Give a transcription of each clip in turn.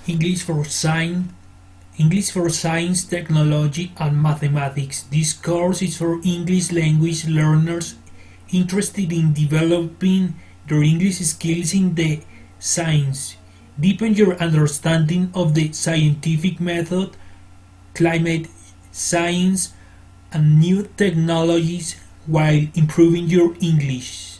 English for Science, English for Science, Technology and Mathematics. This course is for English language learners interested in developing their English skills in the science. Deepen your understanding of the scientific method, climate science, and new technologies while improving your English.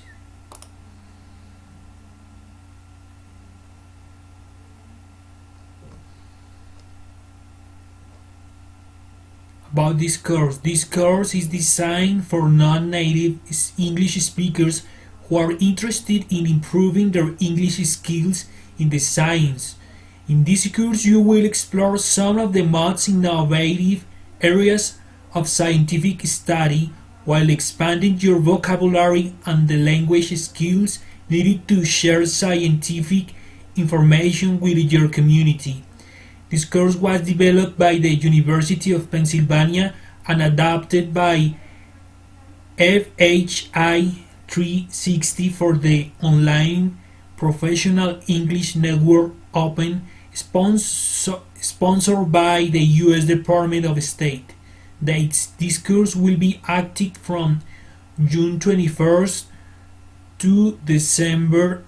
About this course. This course is designed for non-native English speakers who are interested in improving their English skills in the science. In this course, you will explore some of the most innovative areas of scientific study while expanding your vocabulary and the language skills needed to share scientific information with your community. This course was developed by the University of Pennsylvania and adapted by FHI 360 for the online Professional English Network Open, sponsored by the U.S. Department of State. Dates: this course will be active from June 21st to December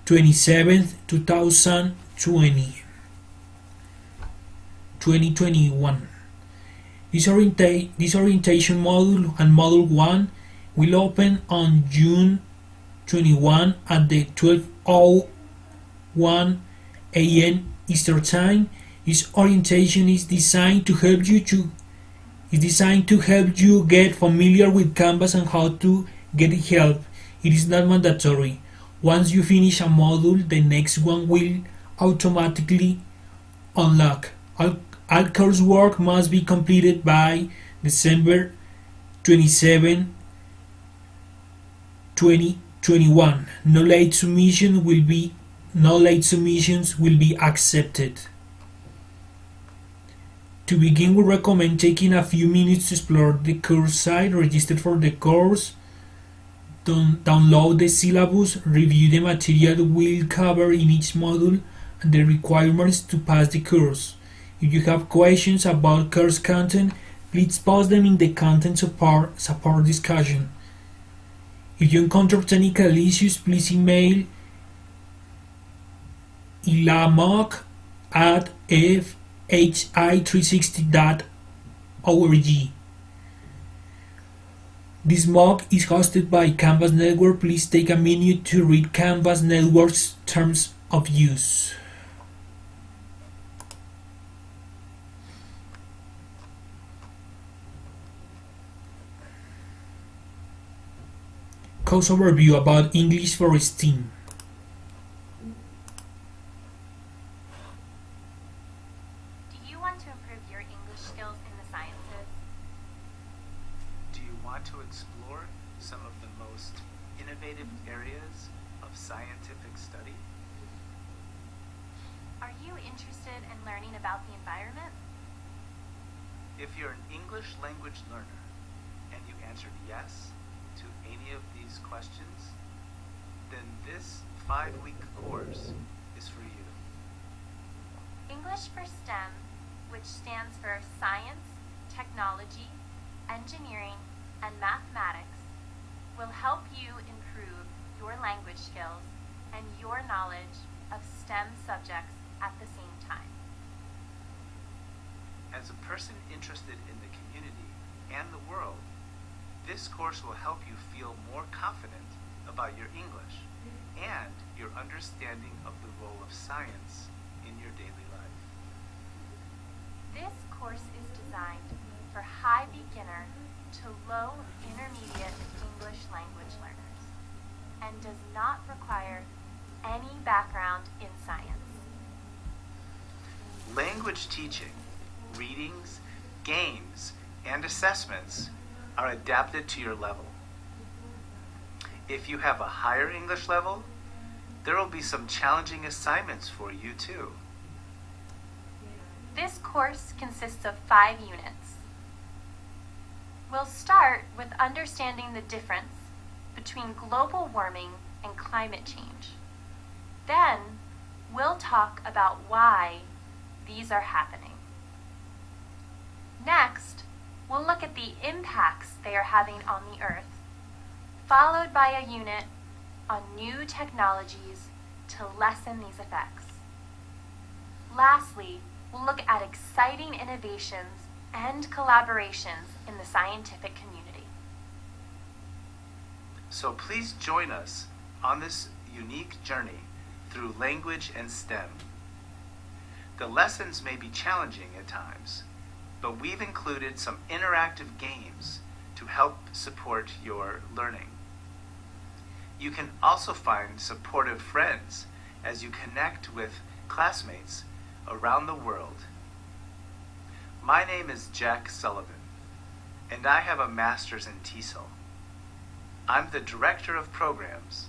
27th, 2021. This orientation module and Module 1 will open on June 21 at the 12:01 a.m. Eastern Time. This orientation is designed to help you get familiar with Canvas and how to get help. It is not mandatory. Once you finish a module, the next one will automatically unlock. All coursework must be completed by December 27, 2021. No late submissions will be accepted. To begin, we recommend taking a few minutes to explore the course site, register for the course, download the syllabus, review the material we'll cover in each module, and the requirements to pass the course. If you have questions about course content, please post them in the content support discussion. If you encounter technical issues, please email ilamoc@fhi360.org. This MOOC is hosted by Canvas Network. Please take a minute to read Canvas Network's terms of use. Course overview about English for STEAM. Do you want to improve your English skills in the sciences? Do you want to explore some of the most innovative areas of scientific study? Are you interested in learning about the environment? If you're an English language learner and you answered yes to any of these questions, then this 5-week course is for you. English for STEM, which stands for Science, Technology, Engineering, and Mathematics, will help you improve your language skills and your knowledge of STEM subjects at the same time. As a person interested in the community and the world, this course will help you feel more confident about your English and your understanding of the role of science in your daily life. This course is designed for high beginner to low intermediate English language learners and does not require any background in science. Language teaching, readings, games, and assessments are adapted to your level. If you have a higher English level, there will be some challenging assignments for you too. This course consists of 5 units. We'll start with understanding the difference between global warming and climate change. Then, we'll talk about why these are happening. Next, we'll look at the impacts they are having on the Earth, followed by a unit on new technologies to lessen these effects. Lastly, we'll look at exciting innovations and collaborations in the scientific community. So please join us on this unique journey through language and STEM. The lessons may be challenging at times, but we've included some interactive games to help support your learning. You can also find supportive friends as you connect with classmates around the world. My name is Jack Sullivan, and I have a master's in TESOL. I'm the Director of Programs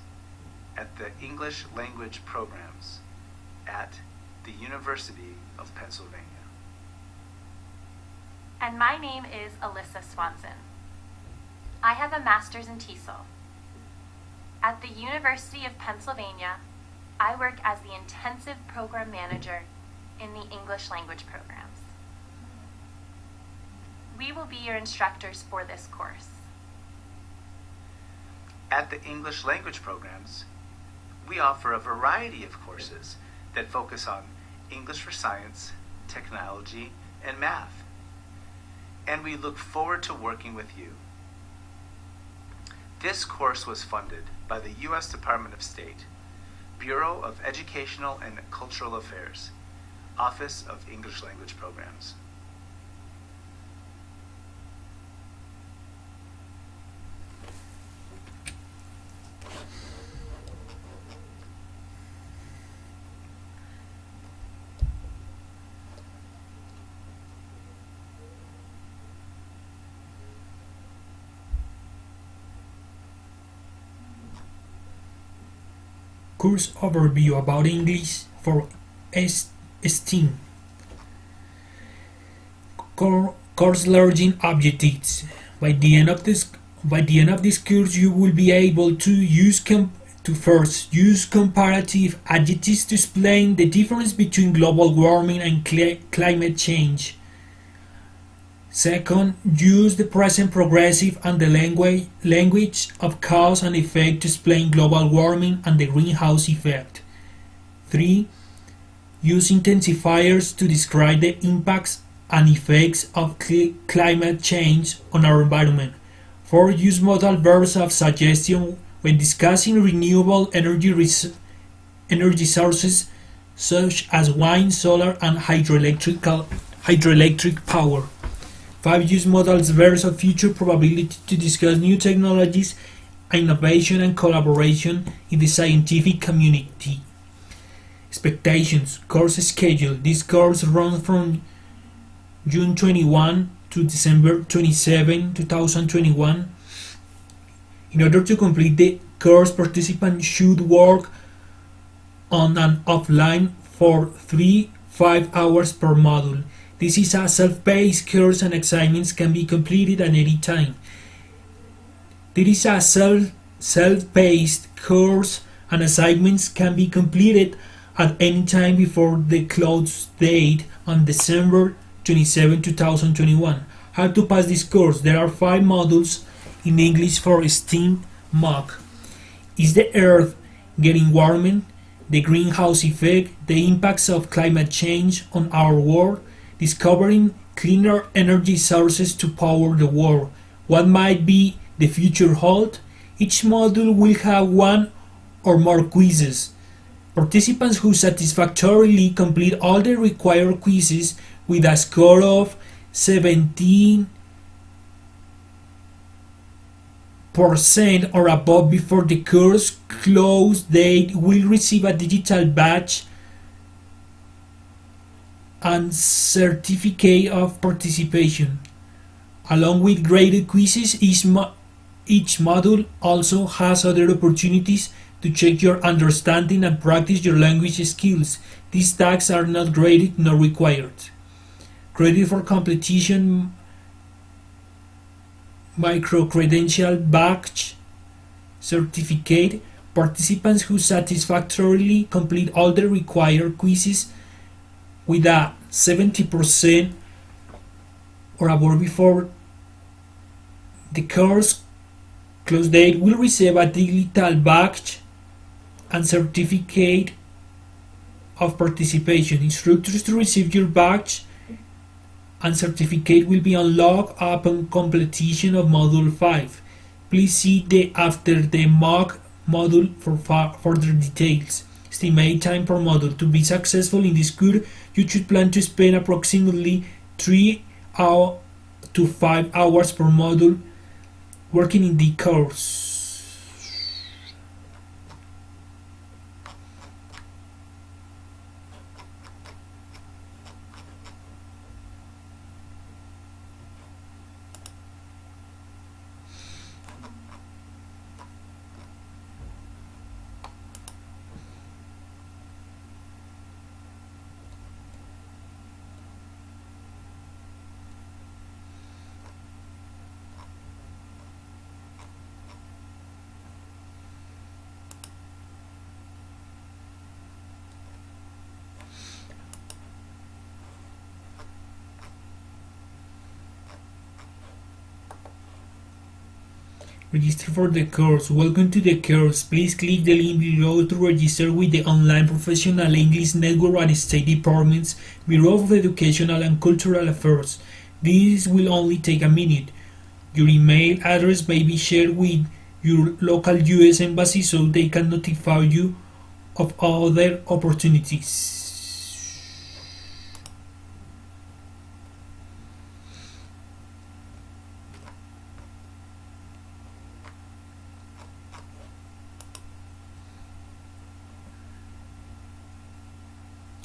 at the English Language Programs at the University of Pennsylvania. And my name is Alyssa Swanson. I have a master's in TESOL. At the University of Pennsylvania, I work as the Intensive Program Manager in the English Language Programs. We will be your instructors for this course. At the English Language Programs, we offer a variety of courses that focus on English for science, technology, and math. And we look forward to working with you. This course was funded by the U.S. Department of State, Bureau of Educational and Cultural Affairs, Office of English Language Programs. Course overview about English for STEAM. Course learning objectives. By the end of this course, you will be able to use comparative adjectives to explain the difference between global warming and climate change. Second, use the present progressive and the language of cause and effect to explain global warming and the greenhouse effect. 3. Use intensifiers to describe the impacts and effects of climate change on our environment. 4. Use modal verbs of suggestion when discussing renewable energy sources such as wind, solar, and hydroelectric power. 5. Use modal verbs of future probability to discuss new technologies, innovation, and collaboration in the scientific community. Expectations. Course schedule. This course runs from June 21 to December 27, 2021. In order to complete the course, participants should work on and offline for 5 hours per module. This is a self-paced course and assignments can be completed at any time. This is a self-paced course and assignments can be completed at any time before the close date on December 27, 2021. How to pass this course? There are 5 modules in English for STEAM MOOC. Is the Earth getting warmer? The greenhouse effect, the impacts of climate change on our world, discovering cleaner energy sources to power the world. What might be the future hold? Each module will have 1 or more quizzes. Participants who satisfactorily complete all the required quizzes with a score of 17% or above before the course close date will receive a digital badge and certificate of participation. Along with graded quizzes, each module also has other opportunities to check your understanding and practice your language skills. These tasks are not graded nor required. Credit for completion, micro-credential badge, certificate, Participants who satisfactorily complete all the required quizzes with a 70% or above before the course close date will receive a digital badge and certificate of participation. Instructors to receive your badge and certificate will be unlocked upon completion of Module 5. Please see the after the mock module for further details. Estimate time per module. To be successful in this course, you should plan to spend approximately 3 to 5 hours per module working in the course. Register for the course. Welcome to the course. Please click the link below to register with the online Professional English Network and State Departments, Bureau of Educational and Cultural Affairs. This will only take a minute. Your email address may be shared with your local U.S. Embassy so they can notify you of other opportunities.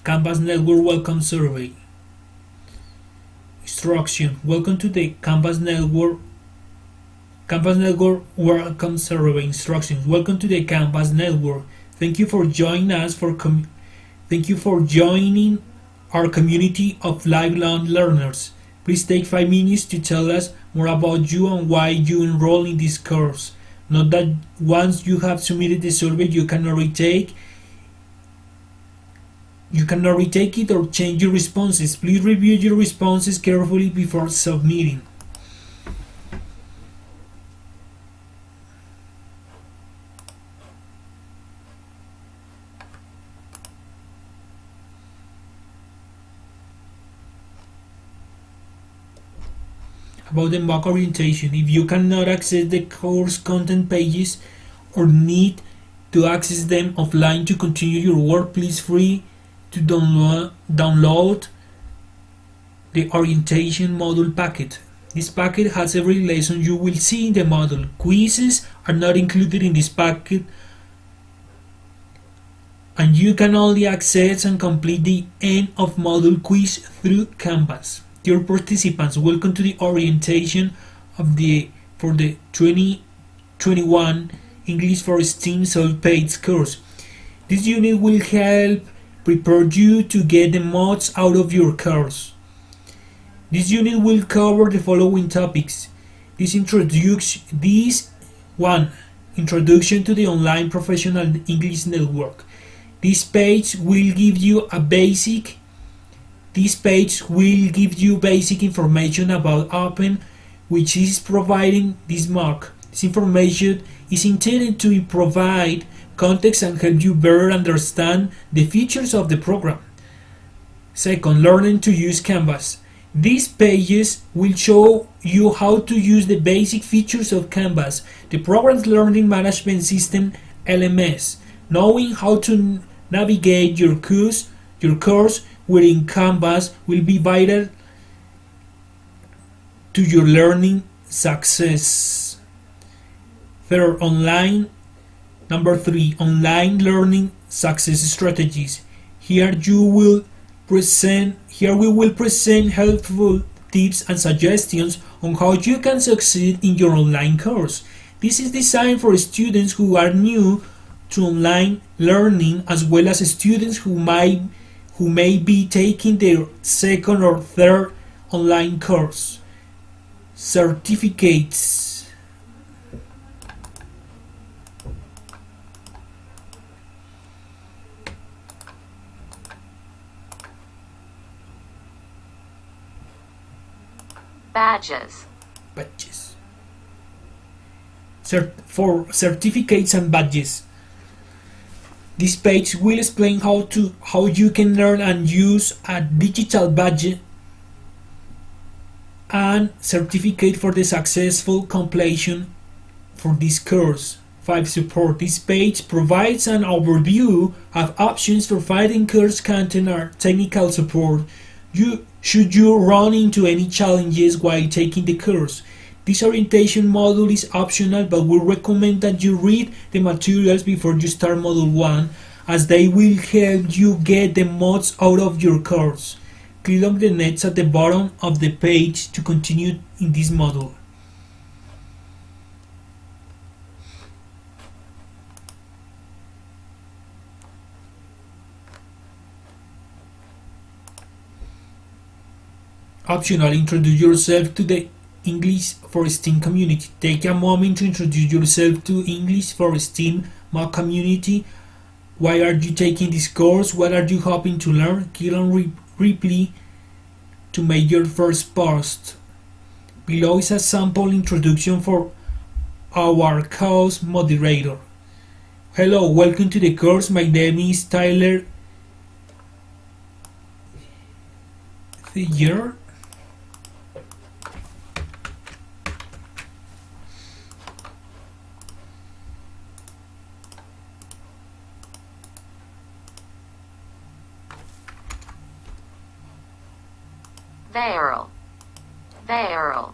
Canvas Network Welcome Survey. Instruction. Welcome to the Canvas Network Welcome Survey. Instructions. Welcome to the Canvas Network. Thank you for joining us Thank you for joining our community of lifelong learners. Please take 5 minutes to tell us more about you and why you enrolled in this course. Note that once you have submitted the survey, you cannot retake it or change your responses. Please review your responses carefully before submitting. About the mock orientation. If you cannot access the course content pages or need to access them offline to continue your work, please free to download the orientation module packet. This packet has every lesson you will see in the module. Quizzes are not included in this packet, and you can only access and complete the end of module quiz through Canvas. Dear participants, welcome to the orientation for the 2021 English for STEAM self-paced course. This unit will help prepare you to get the most out of your course. This unit will cover the following topics. Introduction to the Online Professional English Network. This page will give you basic information about Open, which is providing this mock. This information is intended to provide context and help you better understand the features of the program. Second, learning to use Canvas. These pages will show you how to use the basic features of Canvas, the program's learning management system LMS. Knowing how to navigate your course within Canvas will be vital to your learning success. Third, Number 3, online learning success strategies. Here we will present helpful tips and suggestions on how you can succeed in your online course. This is designed for students who are new to online learning, as well as students who may be taking their second or third online course. Certificates. Badges. Badges. For certificates and badges. This page will explain how you can learn and use a digital badge and certificate for the successful completion for this course. 5. Support. This page provides an overview of options for finding course content or technical support. Should you run into any challenges while taking the course. This orientation module is optional, but we recommend that you read the materials before you start Module 1, as they will help you get the most out of your course. Click on the next at the bottom of the page to continue in this module. Optional. Introduce yourself to the English for STEAM community. Take a moment to introduce yourself to English for STEAM MOOC community. Why are you taking this course? What are you hoping to learn? Click on reply to make your first post. Below is a sample introduction for our course moderator. Hello, welcome to the course. My name is Tyler Thayer. Daryl.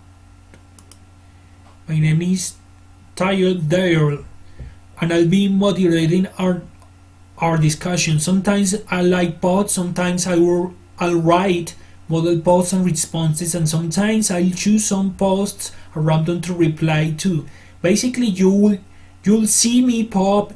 My name is Tyler Daryl, and I'll be moderating our discussion. Sometimes I like posts, sometimes I'll write model posts and responses, and sometimes I'll choose some posts random to reply to. Basically, you'll see me pop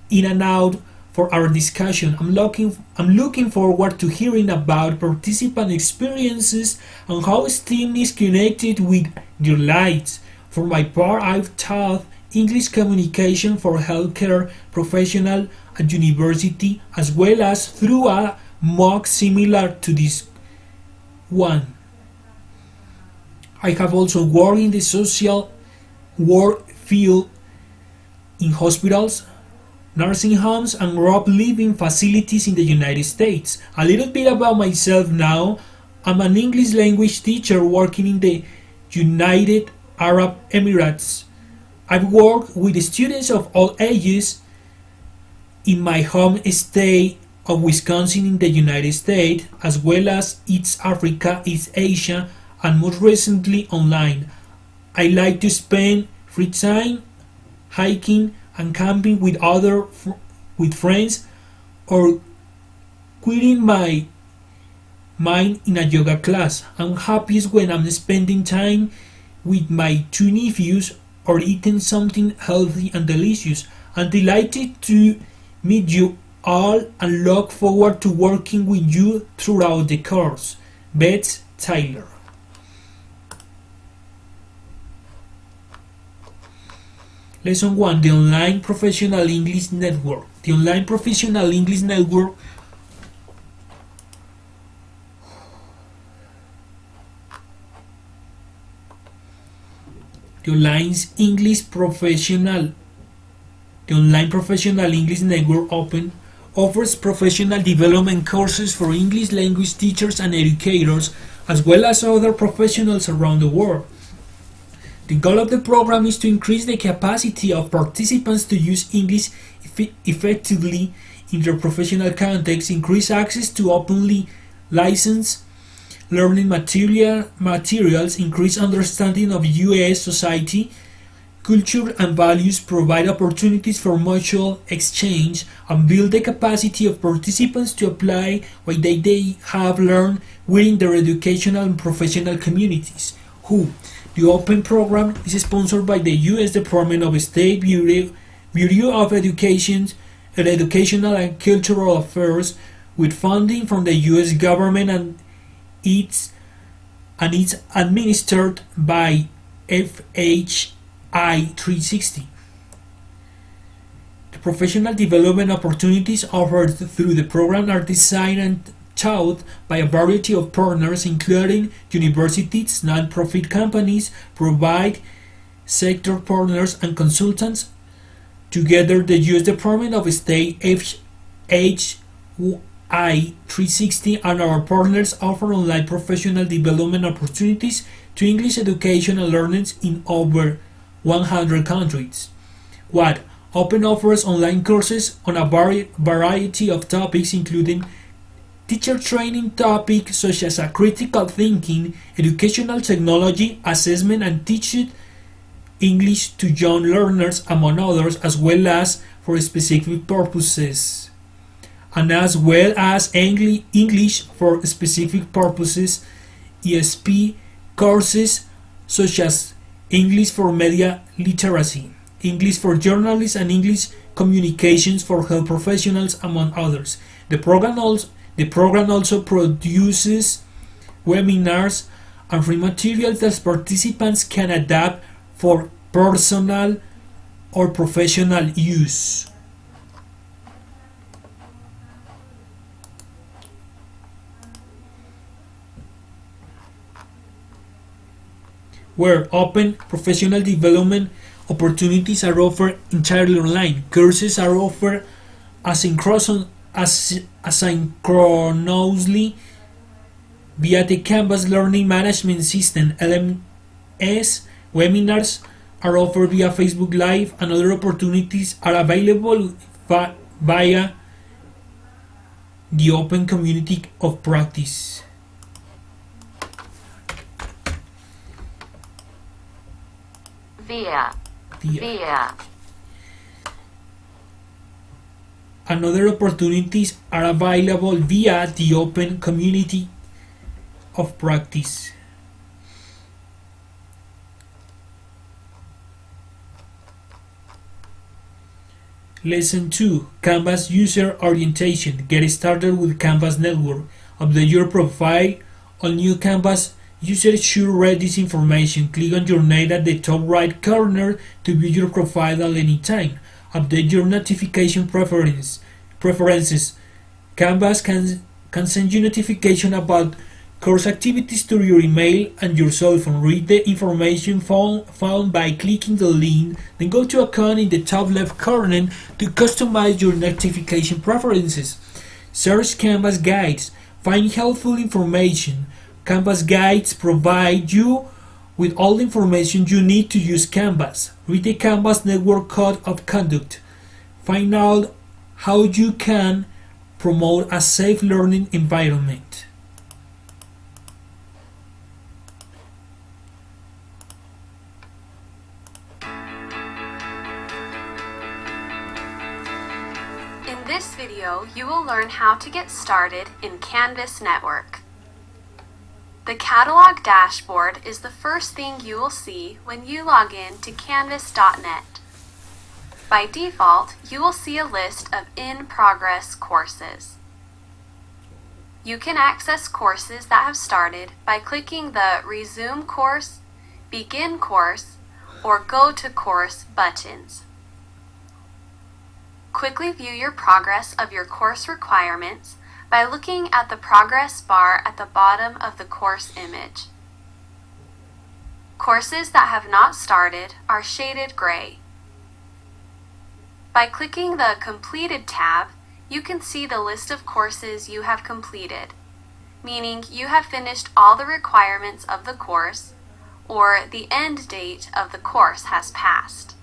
in and out for our discussion. I'm looking forward to hearing about participant experiences and how STEAM is connected with your lives. For my part, I've taught English communication for healthcare professionals at university, as well as through a MOOC similar to this one. I have also worked in the social work field in hospitals, nursing homes, and group living facilities in the United States. A little bit about myself now. I'm an English language teacher working in the United Arab Emirates. I've worked with students of all ages in my home state of Wisconsin in the United States, as well as East Africa, East Asia, and most recently online. I like to spend free time hiking and camping with friends, or quitting my mind in a yoga class. I'm happiest when I'm spending time with my 2 nephews or eating something healthy and delicious. I'm delighted to meet you all and look forward to working with you throughout the course. Beth Tyler. Lesson 1. The Online Professional English Network. The Online Professional English Network The Online Professional English Network Open offers professional development courses for English language teachers and educators, as well as other professionals around the world. The goal of the program is to increase the capacity of participants to use English effectively in their professional context, increase access to openly licensed learning materials, increase understanding of U.S. society, culture and values, provide opportunities for mutual exchange, and build the capacity of participants to apply what they have learned within their educational and professional communities. The Open program is sponsored by the U.S. Department of State Bureau of Education, Educational and Cultural Affairs, with funding from the U.S. government, and it's administered by FHI 360. The professional development opportunities offered through the program are designed taught by a variety of partners, including universities, non-profit companies, provide sector partners, and consultants. Together, the U.S. Department of State, HY 360, and our partners offer online professional development opportunities to English education and learning in over 100 countries. What? Open offers online courses on a variety of topics, including teacher training topics such as critical thinking, educational technology, assessment, and teaching English to young learners, among others, as well as for specific purposes. And as well as English for specific purposes, ESP courses such as English for media literacy, English for journalists, and English communications for health professionals, among others. The program also produces webinars and free materials that participants can adapt for personal or professional use. Where open professional development opportunities are offered entirely online. Courses are offered asynchronously via the Canvas Learning Management System (LMS). Webinars are offered via Facebook Live, and other opportunities are available via the open community of practice. Via. And other opportunities are available via the open community of practice. Lesson 2. Canvas User Orientation. Get started with Canvas Network. Update your profile on new Canvas. Users should read this information. Click on your name at the top right corner to view your profile at any time. Update your notification preferences. Canvas can send you notification about course activities to your email and your cell phone. Read the information found by clicking the link, then go to Account in the top left corner to customize your notification preferences. Search Canvas Guides. Find helpful information. Canvas Guides provide you with all the information you need to use Canvas. Read the Canvas Network Code of Conduct. Find out how you can promote a safe learning environment. In this video, you will learn how to get started in Canvas Network. The catalog dashboard is the first thing you will see when you log in to canvas.net. By default, you will see a list of in-progress courses. You can access courses that have started by clicking the Resume Course, Begin Course, or Go to Course buttons. Quickly view your progress of your course requirements by looking at the progress bar at the bottom of the course image. Courses that have not started are shaded gray. By clicking the Completed tab, you can see the list of courses you have completed, meaning you have finished all the requirements of the course, or the end date of the course has passed.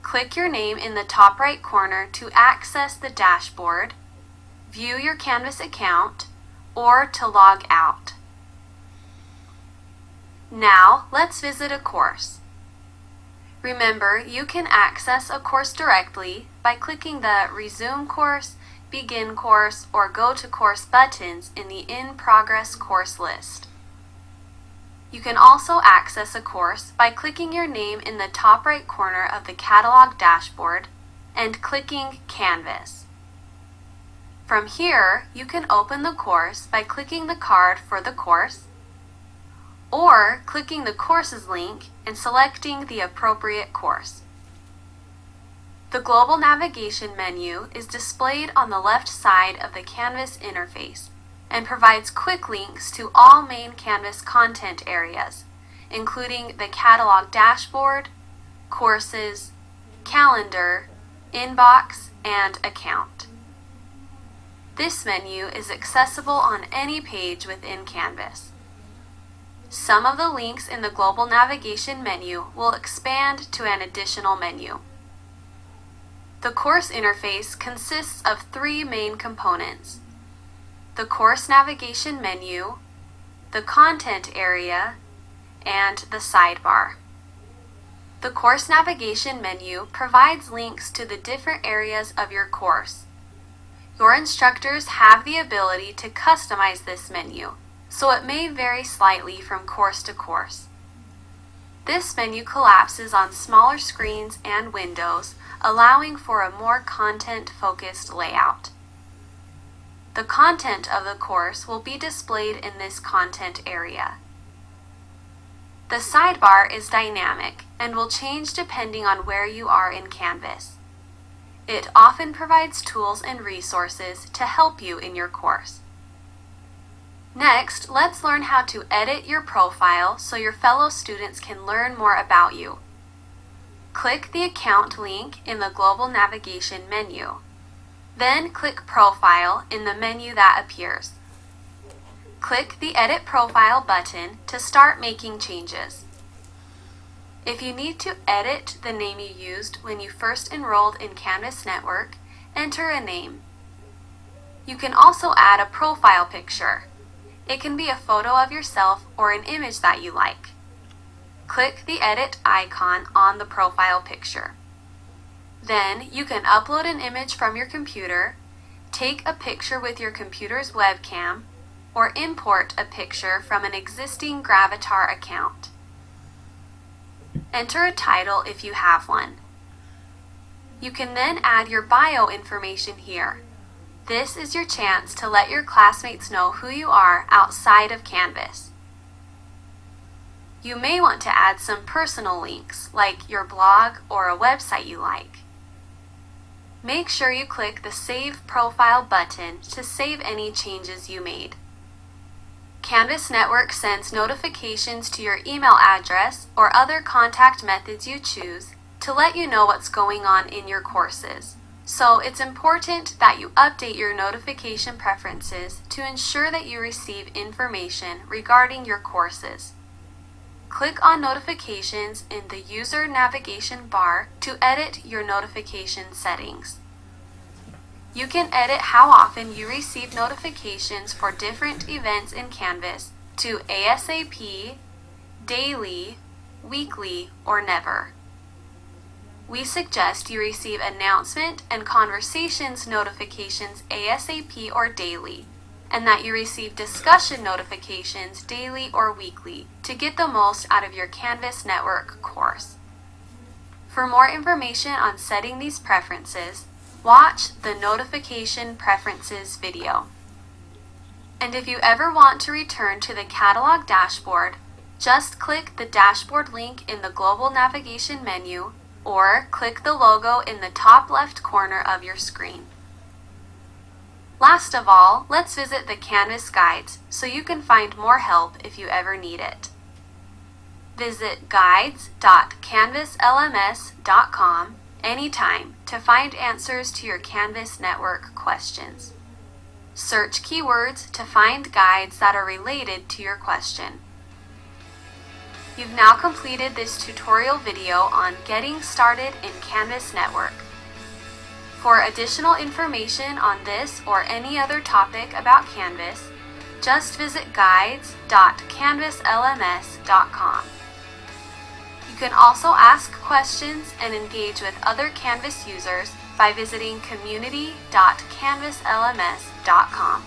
Click your name in the top right corner to access the dashboard, view your Canvas account, or to log out. Now, let's visit a course. Remember, you can access a course directly by clicking the Resume Course, Begin Course, or Go to Course buttons in the In Progress course list. You can also access a course by clicking your name in the top right corner of the catalog dashboard and clicking Canvas. From here, you can open the course by clicking the card for the course, or clicking the courses link and selecting the appropriate course. The global navigation menu is displayed on the left side of the Canvas interface and provides quick links to all main Canvas content areas, including the catalog dashboard, courses, calendar, inbox, and account. This menu is accessible on any page within Canvas. Some of the links in the global navigation menu will expand to an additional menu. The course interface consists of three main components: the course navigation menu, the content area, and the sidebar. The course navigation menu provides links to the different areas of your course. Your instructors have the ability to customize this menu, so it may vary slightly from course to course. This menu collapses on smaller screens and windows, allowing for a more content-focused layout. The content of the course will be displayed in this content area. The sidebar is dynamic and will change depending on where you are in Canvas. It often provides tools and resources to help you in your course. Next, let's learn how to edit your profile so your fellow students can learn more about you. Click the account link in the global navigation menu. Then click Profile in the menu that appears. Click the Edit Profile button to start making changes. If you need to edit the name you used when you first enrolled in Canvas Network, enter a name. You can also add a profile picture. It can be a photo of yourself or an image that you like. Click the edit icon on the profile picture. Then you can upload an image from your computer, take a picture with your computer's webcam, or import a picture from an existing Gravatar account. Enter a title if you have one. You can then add your bio information here. This is your chance to let your classmates know who you are outside of Canvas. You may want to add some personal links, like your blog or a website you like. Make sure you click the Save Profile button to save any changes you made. Canvas Network sends notifications to your email address or other contact methods you choose to let you know what's going on in your courses. So it's important that you update your notification preferences to ensure that you receive information regarding your courses. Click on Notifications in the User Navigation bar to edit your notification settings. You can edit how often you receive notifications for different events in Canvas to ASAP, daily, weekly, or never. We suggest you receive announcement and conversations notifications ASAP or daily, and that you receive discussion notifications daily or weekly to get the most out of your Canvas Network course. For more information on setting these preferences, watch the Notification Preferences video. And if you ever want to return to the catalog dashboard, just click the dashboard link in the global navigation menu or click the logo in the top left corner of your screen. Last of all, let's visit the Canvas guides so you can find more help if you ever need it. Visit guides.canvaslms.com anytime to find answers to your Canvas Network questions. Search keywords to find guides that are related to your question. You've now completed this tutorial video on getting started in Canvas Network. For additional information on this or any other topic about Canvas, just visit guides.canvaslms.com. You can also ask questions and engage with other Canvas users by visiting community.canvaslms.com.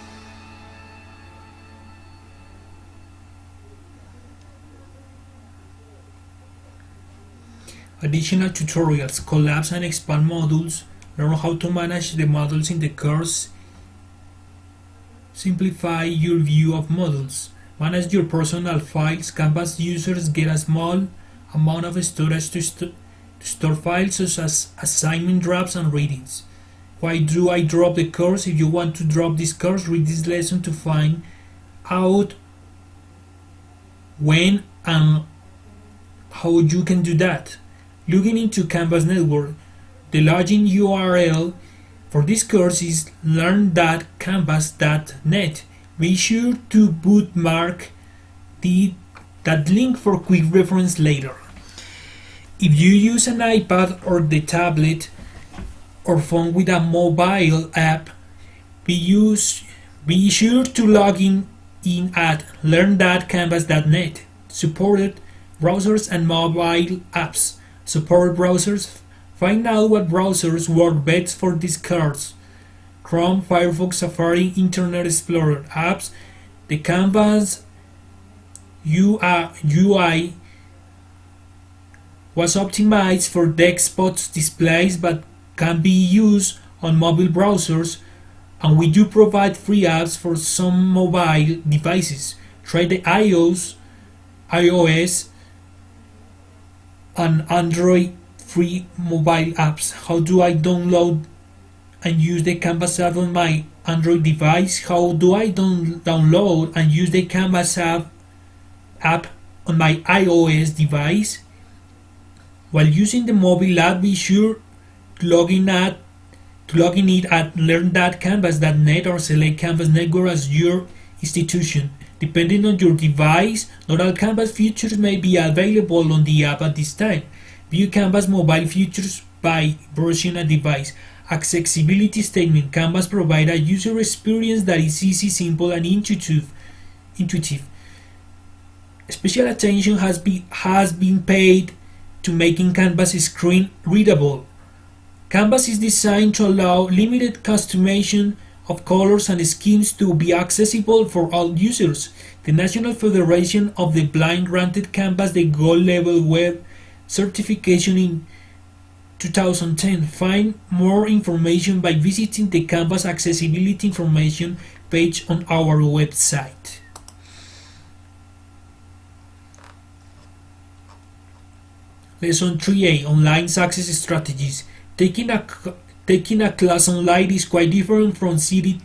Additional tutorials, collapse and expand modules, learn how to manage the modules in the course, simplify your view of modules, manage your personal files. Canvas users get a small amount of storage to to store files such as assignment drafts and readings. Why do I drop the course? If you want to drop this course, read this lesson to find out when and how you can do that. Logging into Canvas Network. The login URL for this course is learn.canvas.net. Be sure to bookmark that link for quick reference later. If you use an iPad or the tablet or phone with a mobile app, be sure to log in at learn.canvas.net. Supported browsers and mobile apps. Support browsers. Find out what browsers work best for this course. Chrome, Firefox, Safari, Internet Explorer apps. The Canvas UI was optimized for desktop displays but can be used on mobile browsers, and we do provide free apps for some mobile devices. Try the iOS and Android free mobile apps. How do I download and use the Canvas app on my Android device? How do I download and use the Canvas app on my iOS device? While using the mobile app, be sure to log in it at learn.canvas.net or select Canvas Network as your institution. Depending on your device, not all Canvas features may be available on the app at this time. View Canvas mobile features by version and device. Accessibility statement. Canvas provides a user experience that is easy, simple, and intuitive. Special attention has been paid to making Canvas screen readable. Canvas is designed to allow limited customization of colors and schemes to be accessible for all users. The National Federation of the Blind granted Canvas the Gold Level Web certification in 2010. Find more information by visiting the Canvas Accessibility Information page on our website. Lesson 3A, Online Success Strategies. Taking a class online is quite different from sitting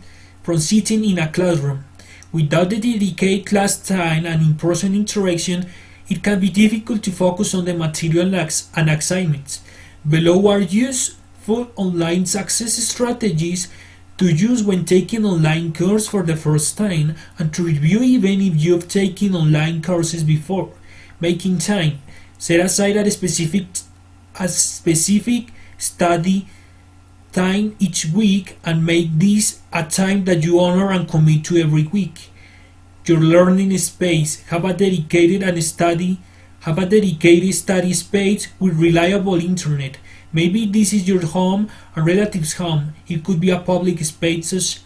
in a classroom. Without the dedicated class time and in-person interaction, it can be difficult to focus on the material and assignments. Below are useful online success strategies to use when taking online course for the first time and to review even if you've taken online courses before. Making time. Set aside a specific study time each week and make this a time that you honor and commit to every week. Your learning space. Have a dedicated study space with reliable internet. Maybe this is your home and relative's home. It could be a public space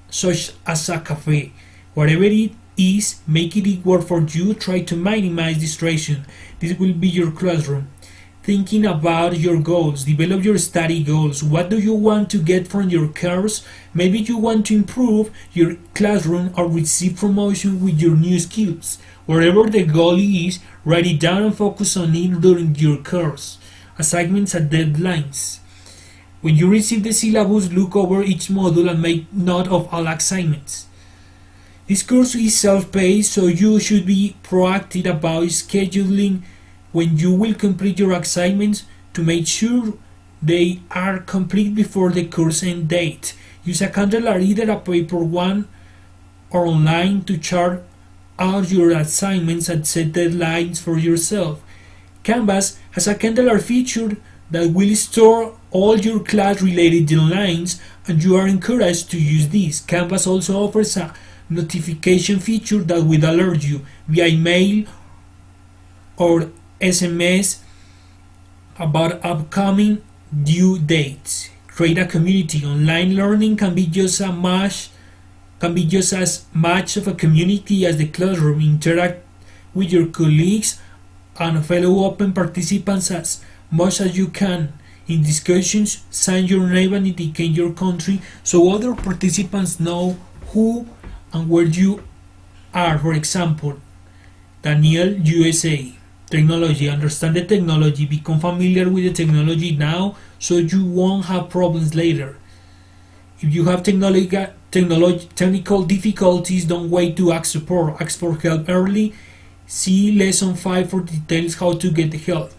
such as a cafe. Whatever it is, make it work for you. Try to minimize distraction. This will be your classroom. Thinking about your goals. Develop your study goals. What do you want to get from your course? Maybe you want to improve your classroom or receive promotion with your new skills. Whatever the goal is, write it down and focus on it during your course. Assignments and deadlines. When you receive the syllabus, look over each module and make note of all assignments. This course is self-paced, so you should be proactive about scheduling when you will complete your assignments to make sure they are complete before the course end date. Use a calendar, either a paper one or online, to chart out your assignments and set deadlines for yourself. Canvas has a calendar feature that will store all your class-related deadlines, and you are encouraged to use this. Canvas also offers a notification feature that will alert you via email or SMS about upcoming due dates. Create a community. Online learning can be just as much of a community as the classroom. Interact with your colleagues and fellow open participants as much as you can. In discussions, sign your name and indicate your country so other participants know who and where you are. For example, Daniel, USA. technology. Understand the technology, become familiar with the technology now so you won't have problems later. If you have technical difficulties, don't wait to ask support. Ask for help early. See lesson 5 for details how to get help.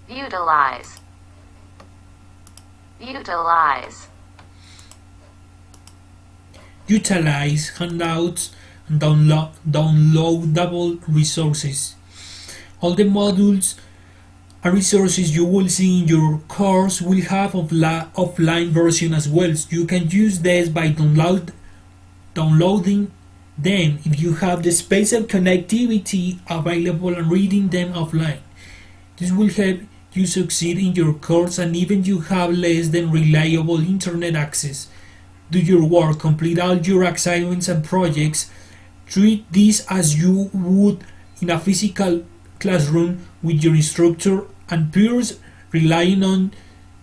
Utilize. Utilize. Utilize handouts and downloadable resources. All the modules and resources you will see in your course will have offline version as well. You can use this by downloading them if you have the space and connectivity available and reading them offline. This will help you succeed in your course, and even you have less than reliable internet access. Do your work, complete all your assignments and projects. Treat this as you would in a physical classroom with your instructor and peers relying on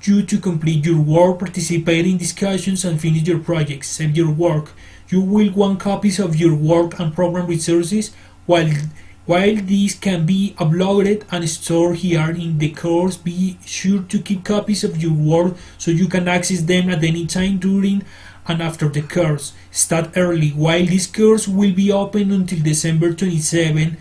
you to complete your work, participate in discussions, and finish your projects. Save your work. You will want copies of your work and program resources. While these can be uploaded and stored here in the course, be sure to keep copies of your work so you can access them at any time during and after the course. Start early. While this course will be open until December 27,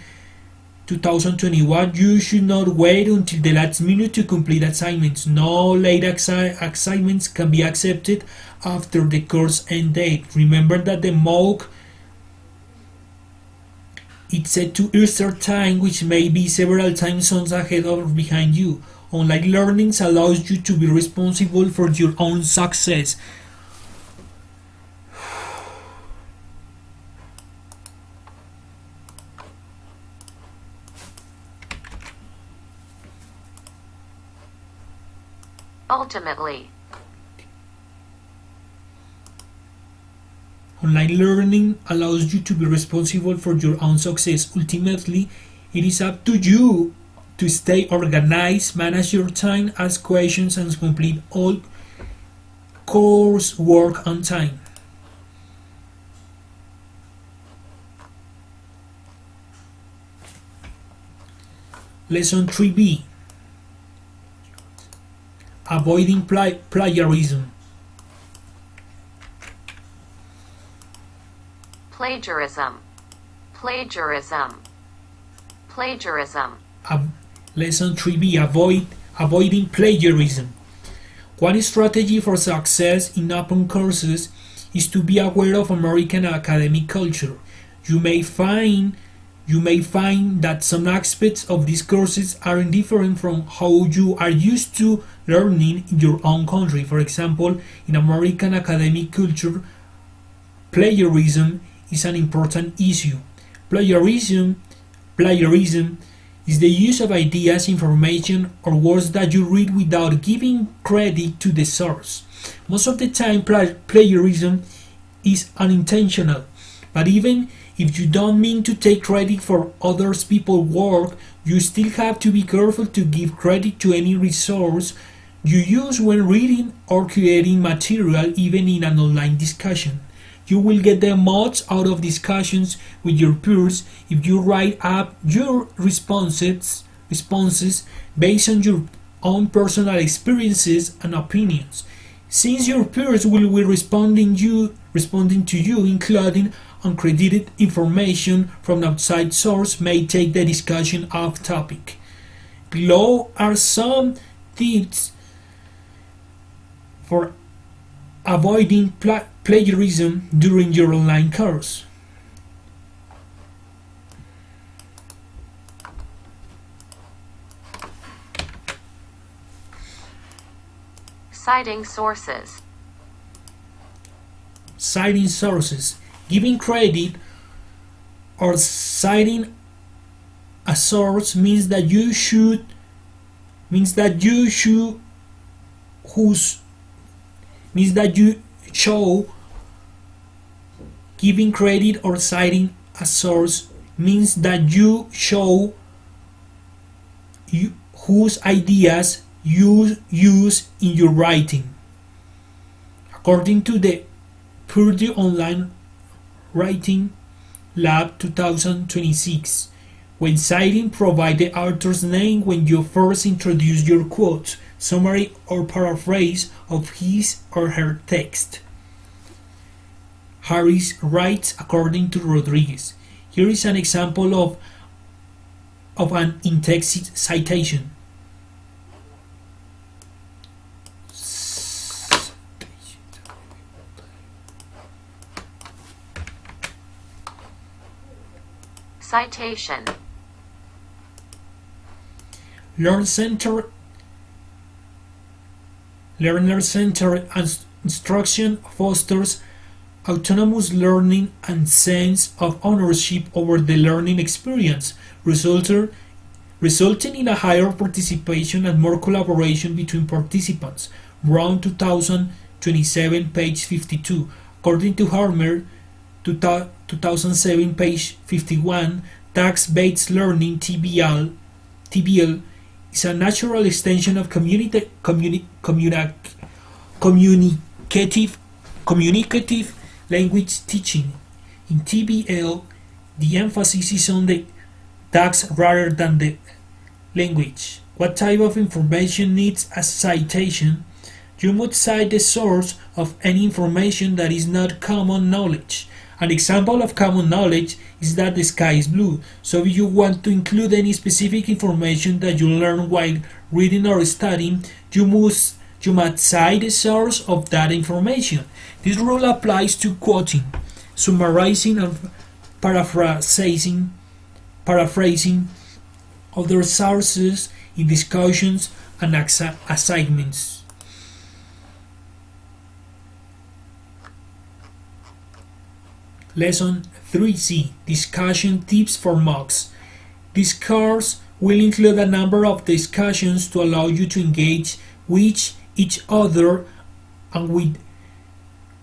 2021, you should not wait until the last minute to complete assignments. No late assignments can be accepted after the course end date. Remember that the mock it's set to Easter time, which may be several time zones ahead or behind you. Online learning allows you to be responsible for your own success. Ultimately. Online learning allows you to be responsible for your own success. Ultimately, it is up to you to stay organized, manage your time, ask questions, and complete all coursework on time. Lesson 3B. Avoiding plagiarism. Plagiarism. Plagiarism. Plagiarism. Lesson 3B. Avoiding plagiarism. One strategy for success in open courses is to be aware of American academic culture. You may find that some aspects of these courses are different from how you are used to learning in your own country. For example, in American academic culture, plagiarism is an important issue. Plagiarism is the use of ideas, information, or words that you read without giving credit to the source. Most of the time, plagiarism is unintentional, but even if you don't mean to take credit for other people's work, you still have to be careful to give credit to any resource you use when reading or creating material, even in an online discussion. You will get the most out of discussions with your peers if you write up your responses based on your own personal experiences and opinions. Since your peers will be responding to you, including uncredited information from outside source may take the discussion off topic. Below are some tips for avoiding plagiarism during your online course. Citing sources. Citing sources. Giving credit or citing a source means that you show giving credit or citing a source means that you show whose ideas you use in your writing. According to the Purdue Online Writing Lab 2026, when citing, provide the author's name when you first introduce your quote, summary, or paraphrase of his or her text. Harris writes according to Rodriguez. Here is an example of an in-text citation. Citation. Learner-centered instruction fosters autonomous learning and sense of ownership over the learning experience, resulting in a higher participation and more collaboration between participants. Brown 2027, page 52. According to Harmer, 2007, page 51, task-based learning (TBL) is a natural extension of communicative language teaching. In TBL, the emphasis is on the task rather than the language. What type of information needs a citation? You must cite the source of any information that is not common knowledge. An example of common knowledge is that the sky is blue, so if you want to include any specific information that you learn while reading or studying, you must cite the source of that information. This rule applies to quoting, summarizing, and paraphrasing other sources in discussions and assignments. Lesson 3C: Discussion Tips for Mocks. This course will include a number of discussions to allow you to engage with each other and with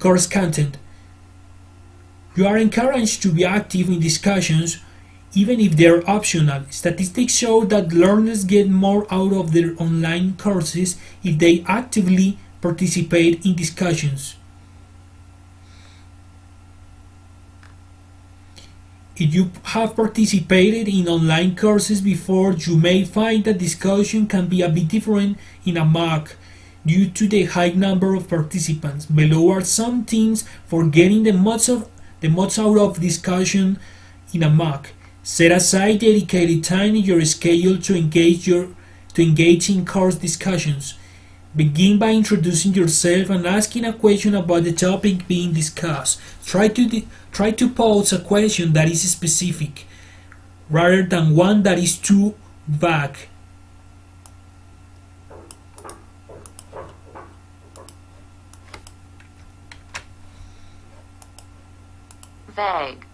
course content. You are encouraged to be active in discussions, even if they're optional. Statistics show that learners get more out of their online courses if they actively participate in discussions. If you have participated in online courses before, you may find that discussion can be a bit different in a mock due to the high number of participants. Below are some tips for getting the most out of discussion in a mock. Set aside dedicated time in your schedule to engage in course discussions. Begin by introducing yourself and asking a question about the topic being discussed. Try to pose a question that is specific, rather than one that is too vague. Vague.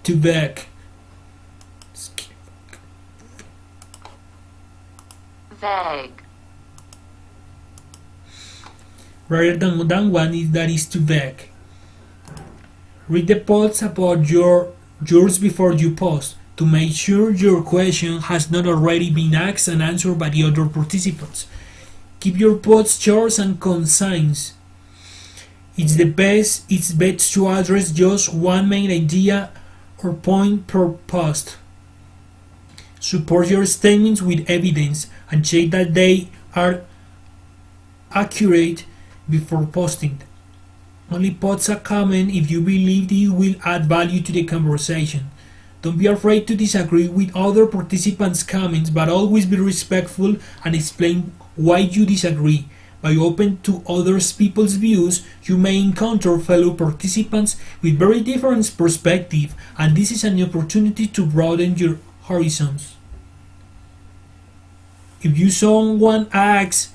Too vague. Vague. Rather than one that is too vague. Read the posts about yours before you post to make sure your question has not already been asked and answered by the other participants. Keep your posts short and concise. It's best to address just one main idea or point per post. Support your statements with evidence and check that they are accurate before posting. Only post a comment if you believe it will add value to the conversation. Don't be afraid to disagree with other participants' comments, but always be respectful and explain why you disagree. By open to other people's views, you may encounter fellow participants with very different perspectives, and this is an opportunity to broaden your horizons. If someone asks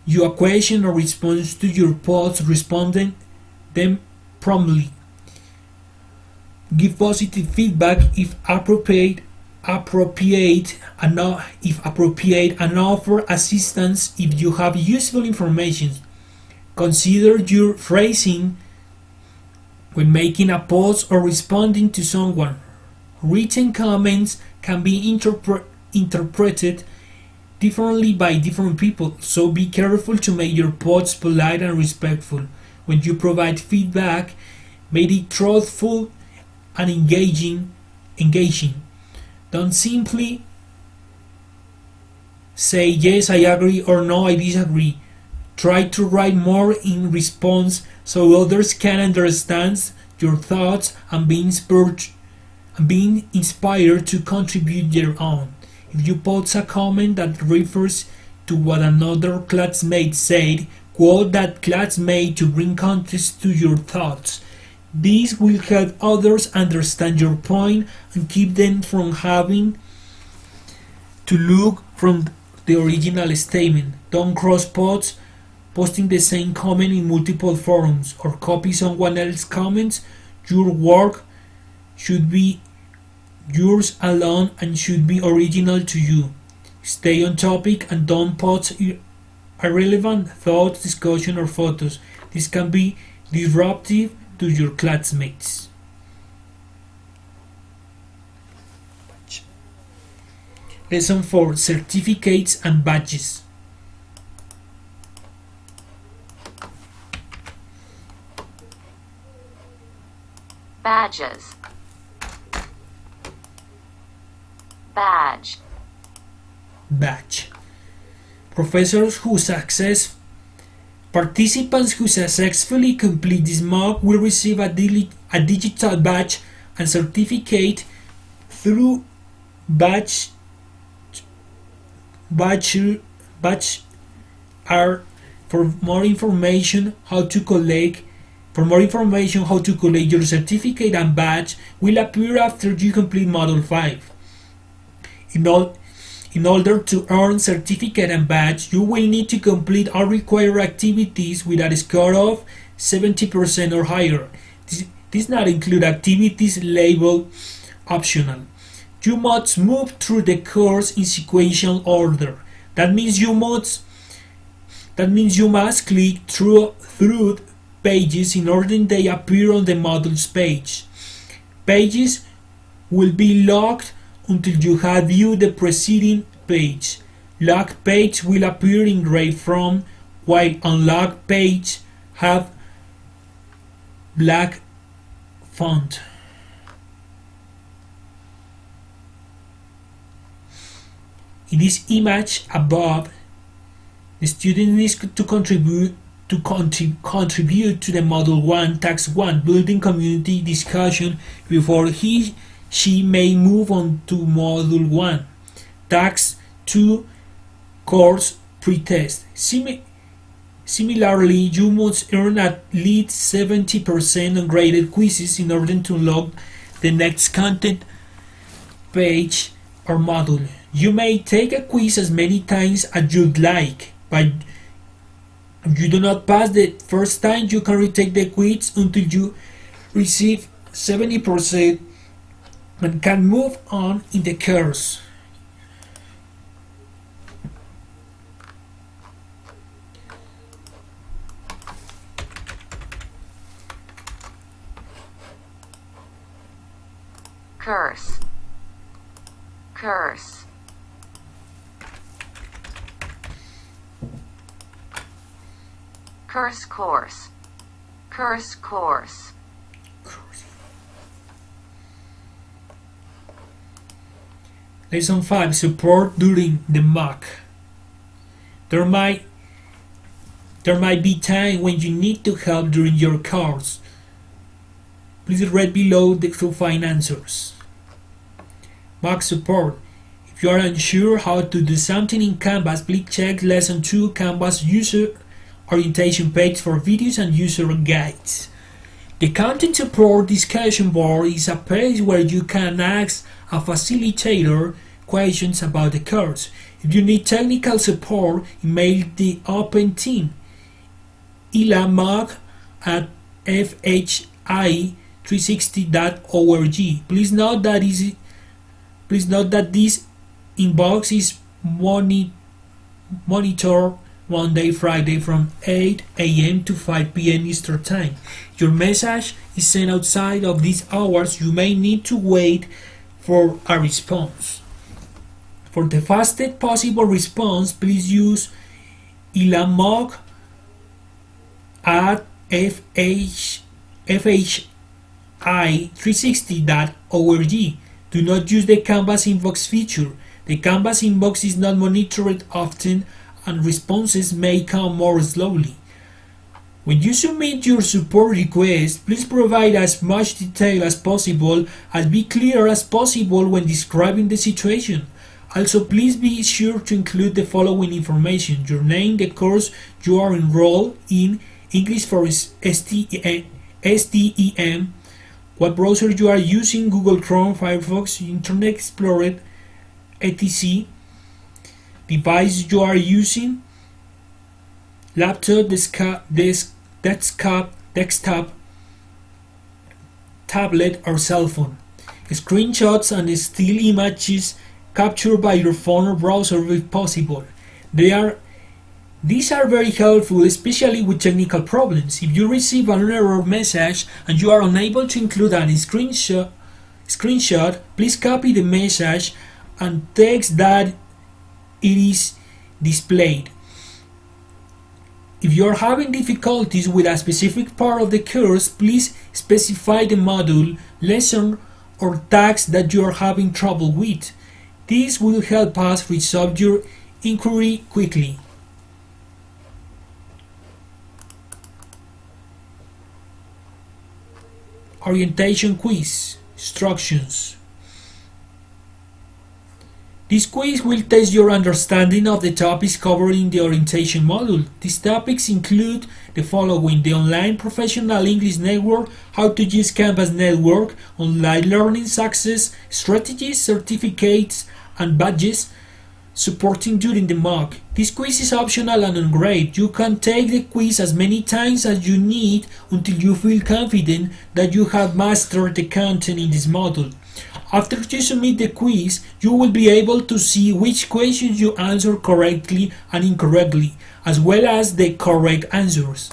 you a question or response to your post, respond them promptly. Give positive feedback if appropriate, and offer assistance if you have useful information. Consider your phrasing when making a post or responding to someone. Written comments can be interpreted differently by different people, so be careful to make your posts polite and respectful. When you provide feedback, make it truthful and engaging. Don't simply say yes I agree or no I disagree. Try to write more in response so others can understand your thoughts and be inspired to contribute their own. If you post a comment that refers to what another classmate said, quote that classmate to bring context to your thoughts. This will help others understand your point and keep them from having to look from the original statement. Don't cross-post, posting the same comment in multiple forums, or copy someone else's comments. Your work should be yours alone and should be original to you. Stay on topic and don't post irrelevant thoughts, discussion, or photos. This can be disruptive to your classmates. Lesson 4: Certificates and Badges. Badges. Badge. Badge. Participants who successfully complete this mock will receive a digital badge and certificate through badge are for more information how to collect your certificate and badge will appear after you complete Module 5. In order to earn certificate and badge, you will need to complete all required activities with a score of 70% or higher. This does not include activities labeled optional. You must move through the course in sequential order. That means you must click through pages in order they appear on the modules page. Pages will be locked until you have viewed the preceding page. Locked page will appear in gray font, while unlocked page have black font. In this image above, the student needs to contribute to the Module 1 Task 1 Building Community discussion before she may move on to Module 1 Task 2 Course Pretest. Similarly, you must earn at least 70% on graded quizzes in order to unlock the next content page or module. You may take a quiz as many times as you'd like, but if you do not pass the first time, you can retake the quiz until you receive 70% and can move on in the course. Curse. Curse. Curse course. Curse course. Lesson 5: Support during the mock. There might be time when you need to help during your course. Please read below to find answers. Mock support. If you are unsure how to do something in Canvas, please check Lesson 2 Canvas User Orientation page for videos and user guides. The Content Support Discussion Board is a page where you can ask a facilitator questions about the course. If you need technical support, email the Open Team, ilamog@fhi360.org. Please note that this inbox is monitored Monday, Friday from 8 a.m. to 5 p.m. Eastern Time. Your message is sent outside of these hours. You may need to wait for a response. For the fastest possible response, please use ilamog at fhi360.org. Do not use the Canvas inbox feature. The Canvas inbox is not monitored often and responses may come more slowly. When you submit your support request, please provide as much detail as possible and be clear as possible when describing the situation. Also, please be sure to include the following information: your name, the course you are enrolled in, English for STEM, what browser you are using, Google Chrome, Firefox, Internet Explorer, etc., device you are using, laptop, desktop, tablet or cell phone. Screenshots and still images captured by your phone or browser if possible. These are very helpful, especially with technical problems. If you receive an error message and you are unable to include a screenshot, please copy the message and text that it is displayed. If you are having difficulties with a specific part of the course, please specify the module, lesson, or task that you are having trouble with. This will help us resolve your inquiry quickly. Orientation quiz. Instructions. This quiz will test your understanding of the topics covered in the orientation module. These topics include the following: the online professional English network, how to use Canvas network, online learning success, strategies, certificates, and badges, supporting during the mock. This quiz is optional and ungraded. You can take the quiz as many times as you need until you feel confident that you have mastered the content in this module. After you submit the quiz, you will be able to see which questions you answered correctly and incorrectly, as well as the correct answers.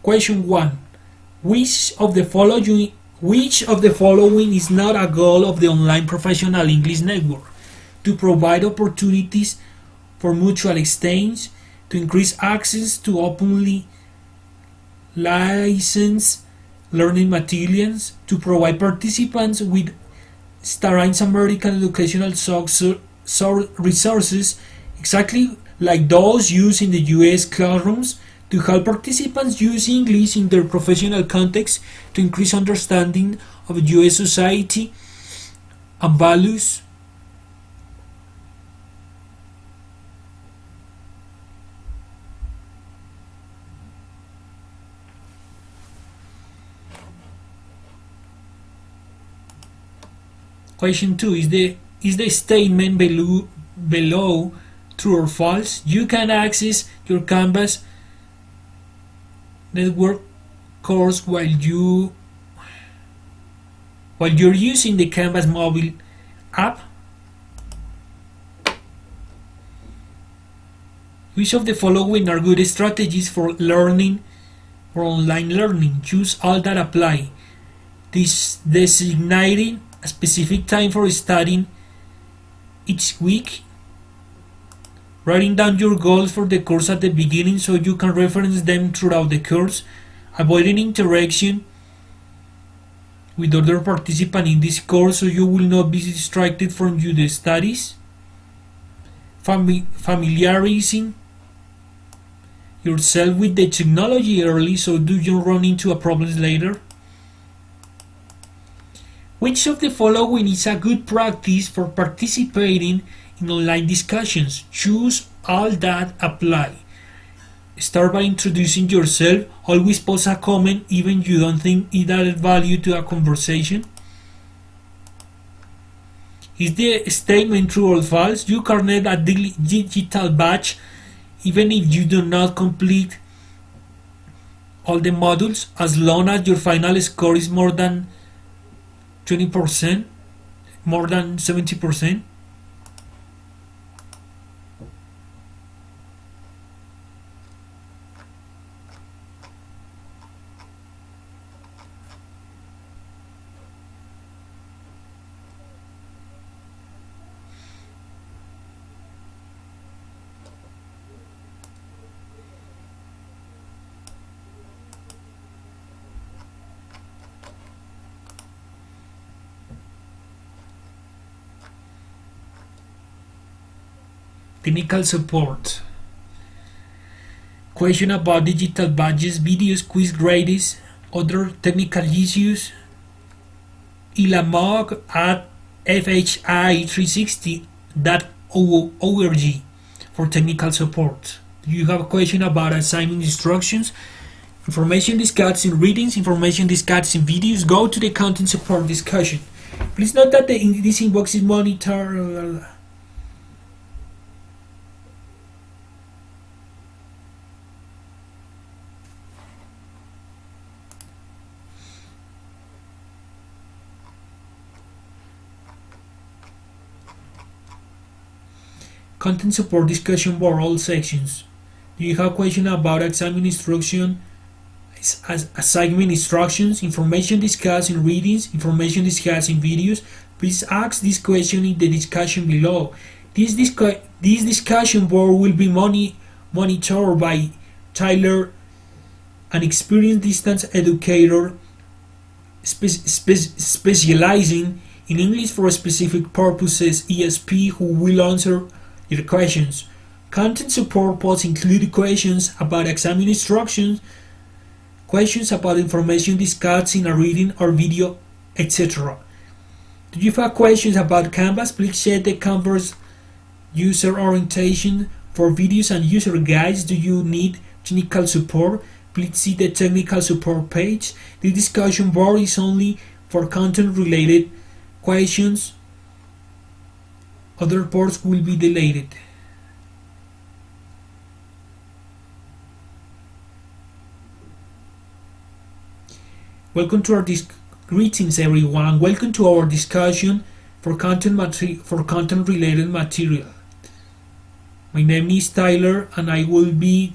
Question 1. Which of the following is not a goal of the online professional English network? To provide opportunities for mutual exchange, to increase access to openly licensed learning materials, to provide participants with standardized American educational resources exactly like those used in the US classrooms, to help participants use English in their professional context, to increase understanding of US society and values. Question 2. Is the statement below true or false? You can access your Canvas network course while you're using the Canvas mobile app. Which of the following are good strategies for learning or online learning? Choose all that apply. Designating a specific time for studying each week. Writing down your goals for the course at the beginning so you can reference them throughout the course. Avoiding interaction with other participants in this course so you will not be distracted from your studies. Familiarizing yourself with the technology early so you don't run into problems later. Which of the following is a good practice for participating in online discussions? Choose all that apply. Start by introducing yourself. Always post a comment even you don't think it added value to a conversation. Is the statement true or false? You can earn a digital badge even if you do not complete all the modules, as long as your final score is more than 20%, more than 70%. Technical support. Question about digital badges, videos, quiz grades, other technical issues. ilamog at fhi360.org for technical support. You have a question about assignment instructions, information discussed in readings, information discussed in videos, go to the content support discussion. Please note that this inbox is monitored. Content support discussion for all sections. Do you have questions about assignment instructions, information discussed in readings, information discussed in videos? Please ask this question in the discussion below. This discussion board will be monitored by Tyler, an experienced distance educator specializing in English for specific purposes, ESP, who will answer your questions. Content support posts include questions about assignment instructions, questions about information discussed in a reading or video, etc. Do you have questions about Canvas? Please check the Canvas user orientation for videos and user guides. Do you need technical support? Please see the technical support page. The discussion board is only for content related questions. Other boards will be deleted. Welcome to our greetings, everyone. Welcome to our discussion for content related material. My name is Tyler, and I will be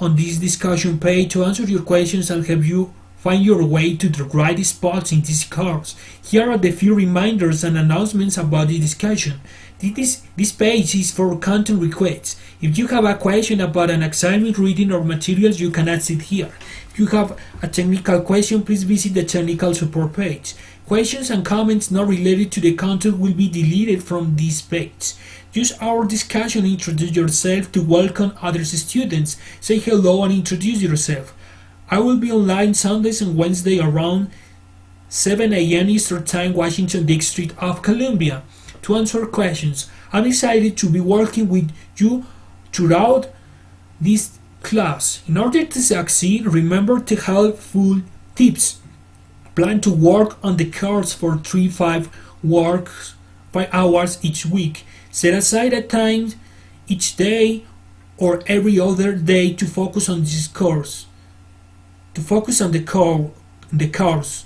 on this discussion page to answer your questions and help you find your way to the right spots in this course. Here are the few reminders and announcements about the discussion. This page is for content requests. If you have a question about an assignment, reading, or materials, you can ask it here. If you have a technical question, please visit the technical support page. Questions and comments not related to the content will be deleted from this page. Use our discussion, introduce yourself to welcome other students. Say hello and introduce yourself. I will be online Sundays and Wednesdays around 7 a.m. Eastern Time, Washington, District of Columbia, to answer questions. I'm excited to be working with you throughout this class. In order to succeed, remember the helpful tips. Plan to work on the course for 5 hours each week. Set aside a time each day or every other day to focus on this course. To focus on the course.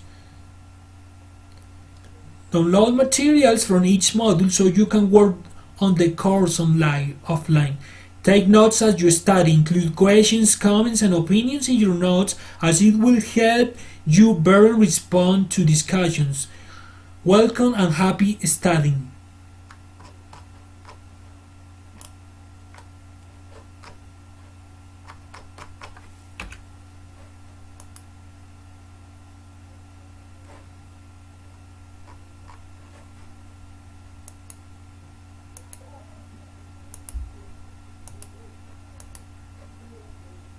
Download materials from each module so you can work on the course offline. Take notes as you study. Include questions, comments, and opinions in your notes, as it will help you better respond to discussions. Welcome and happy studying.